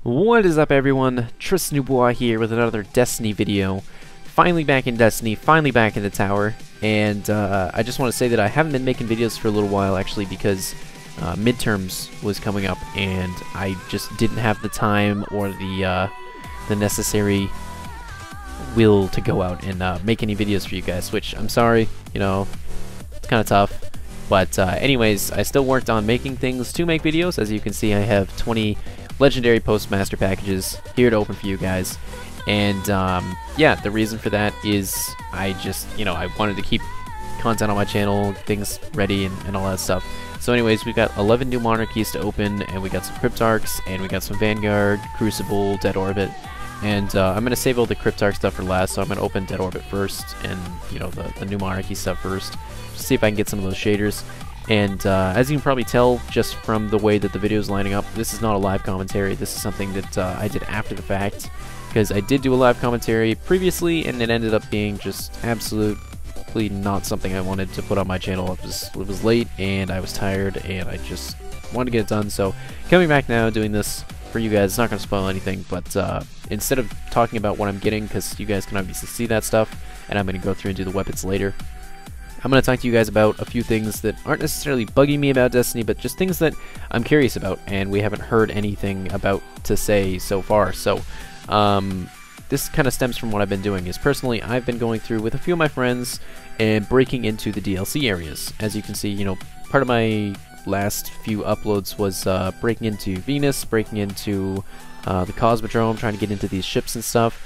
What is up, everyone? TristanDubois here with another Destiny video. Finally back in Destiny, finally back in the tower, and I just want to say that I haven't been making videos for a little while actually because midterms was coming up and I just didn't have the time or the necessary will to go out and make any videos for you guys, which I'm sorry, you know, it's kind of tough. But anyways, I still worked on making things to make videos. As you can see, I have 20 legendary Postmaster packages here to open for you guys. And yeah, the reason for that is I just, I wanted to keep content on my channel, things ready and all that stuff. So anyways, we've got 11 new monarchies to open, and we got some Cryptarchs, and we got some Vanguard, Crucible, Dead Orbit. And I'm going to save all the Cryptarch stuff for last, so I'm going to open Dead Orbit first, and, the new monarchy stuff first. See if I can get some of those shaders. And as you can probably tell just from the way that the video is lining up, this is not a live commentary. This is something that I did after the fact, because I did do a live commentary previously and it ended up being just absolutely not something I wanted to put on my channel. It was late and I was tired and I just wanted to get it done. So coming back now, doing this for you guys, it's not going to spoil anything, but instead of talking about what I'm getting, because you guys can obviously see that stuff, and I'm going to go through and do the weapons later, I'm going to talk to you guys about a few things that aren't necessarily bugging me about Destiny, but just things that I'm curious about, and we haven't heard anything about to say so far. So, this kind of stems from what I've been doing, is personally, I've been going through with a few of my friends and breaking into the DLC areas. As you can see, part of my last few uploads was breaking into Venus, breaking into the Cosmodrome, trying to get into these ships and stuff,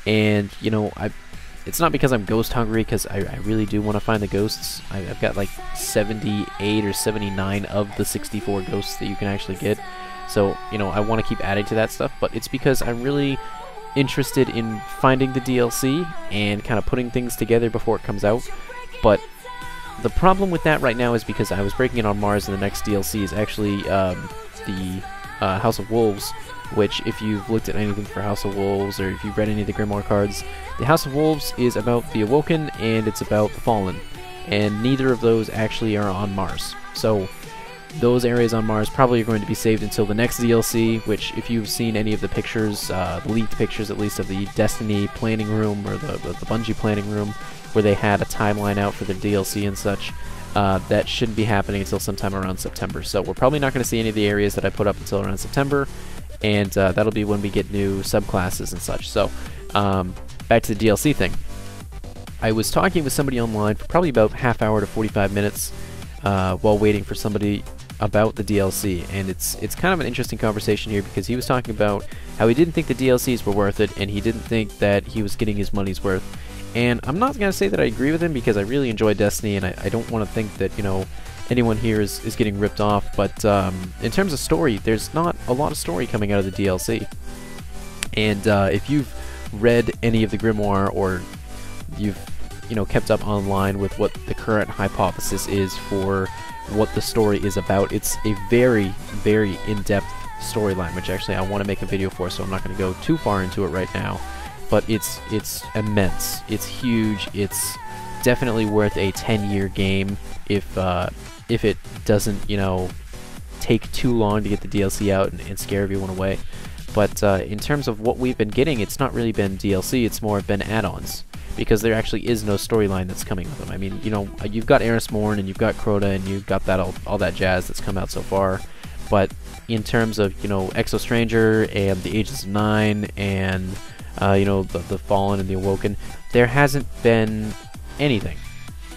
and, it's not because I'm ghost hungry, because I really do want to find the ghosts. I've got like 78 or 79 of the 64 ghosts that you can actually get. So, I want to keep adding to that stuff, but it's because I'm really interested in finding the DLC and kind of putting things together before it comes out. But the problem with that right now is because I was breaking it on Mars, and the next DLC is actually the House of Wolves, which, if you've looked at anything for House of Wolves, or if you've read any of the Grimoire cards, the House of Wolves is about the Awoken, and it's about the Fallen, and neither of those actually are on Mars. So those areas on Mars probably are going to be saved until the next DLC, which, if you've seen any of the pictures, the leaked pictures at least, of the Destiny planning room, or the Bungie planning room, where they had a timeline out for the DLC and such, that shouldn't be happening until sometime around September. So we're probably not going to see any of the areas that I put up until around September, and that'll be when we get new subclasses and such. So back to the DLC thing. I was talking with somebody online for probably about half hour to 45 minutes while waiting for somebody about the DLC, and it's kind of an interesting conversation here, because he was talking about how he didn't think the DLCs were worth it, and he didn't think that he was getting his money's worth. And I'm not going to say that I agree with him, because I really enjoy Destiny, and I don't want to think that, anyone here is getting ripped off. But in terms of story, there's not a lot of story coming out of the DLC. And if you've read any of the Grimoire, or you've, kept up online with what the current hypothesis is for what the story is about, it's a very, very in-depth storyline, which actually I want to make a video for, so I'm not going to go too far into it right now. But it's immense, it's huge, it's definitely worth a 10-year game if it doesn't, take too long to get the DLC out and scare everyone away. But in terms of what we've been getting, it's not really been DLC, it's more been add-ons, because there actually is no storyline that's coming with them. I mean, you've got Eris Morn, and you've got Crota, and you've got that all that jazz that's come out so far. But in terms of, Exo Stranger and the Ages of 9 and the Fallen and the Awoken, there hasn't been anything.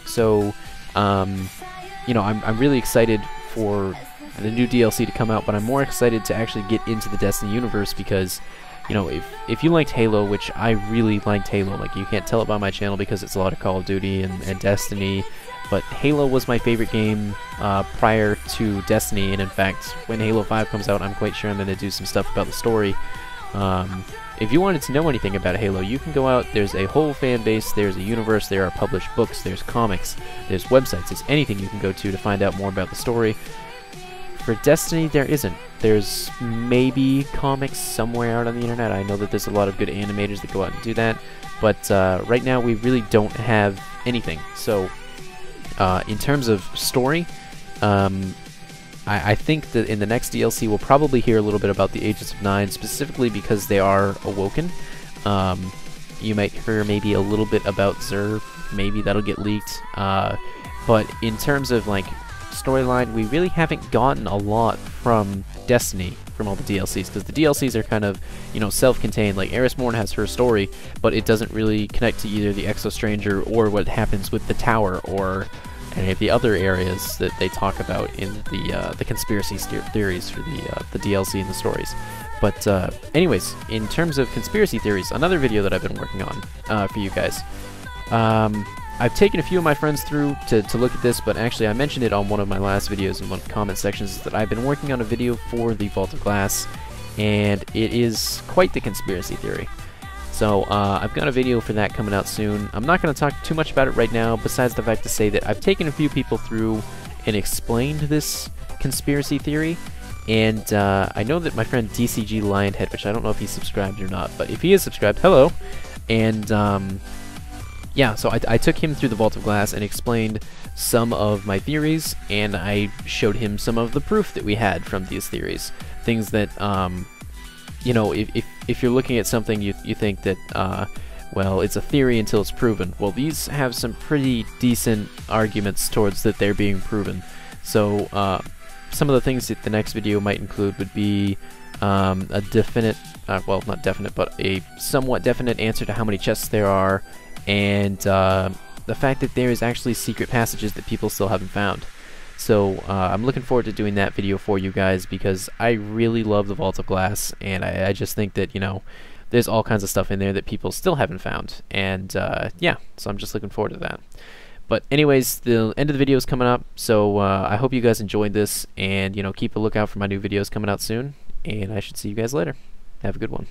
So, I'm really excited for the new DLC to come out, but I'm more excited to actually get into the Destiny universe, because, if you liked Halo, which I really liked Halo, like, you can't tell it by my channel because it's a lot of Call of Duty and Destiny, but Halo was my favorite game prior to Destiny, and in fact, when Halo 5 comes out, I'm quite sure I'm going to do some stuff about the story. If you wanted to know anything about Halo, you can go out, there's a whole fan base, there's a universe, there are published books, there's comics, there's websites, there's anything you can go to find out more about the story. For Destiny, there isn't. There's maybe comics somewhere out on the internet. I know that there's a lot of good animators that go out and do that, but right now we really don't have anything. So, in terms of story, I think that in the next DLC we'll probably hear a little bit about the Agents of Nine, specifically because they are awoken. You might hear maybe a little bit about Zur, maybe that'll get leaked. But in terms of like storyline, we really haven't gotten a lot from Destiny from all the DLCs, because the DLCs are kind of, you know, self-contained. Like Eris Morn has her story, but it doesn't really connect to either the Exo Stranger or what happens with the tower or any of the other areas that they talk about in the conspiracy theories for the DLC and the stories. But anyways, in terms of conspiracy theories, another video that I've been working on for you guys. I've taken a few of my friends through to look at this, but actually I mentioned it on one of my last videos in one of the comment sections that I've been working on a video for the Vault of Glass, and it is quite the conspiracy theory. So I've got a video for that coming out soon. I'm not going to talk too much about it right now, besides the fact to say that I've taken a few people through and explained this conspiracy theory, and I know that my friend DCG Lionhead, which I don't know if he's subscribed or not, but if he is subscribed, hello! And yeah, so I took him through the Vault of Glass and explained some of my theories, and I showed him some of the proof that we had from these theories. Things that, you know, if you're looking at something, you think that, well, it's a theory until it's proven. Well, these have some pretty decent arguments towards that they're being proven. So, some of the things that the next video might include would be a definite, well, not definite, but a somewhat definite answer to how many chests there are, and the fact that there is actually secret passages that people still haven't found. So I'm looking forward to doing that video for you guys, because I really love the Vault of Glass, and I just think that, you know, there's all kinds of stuff in there that people still haven't found, and yeah, so I'm just looking forward to that. But anyways, the end of the video is coming up, so I hope you guys enjoyed this, and, you know, keep a lookout for my new videos coming out soon, and I should see you guys later. Have a good one.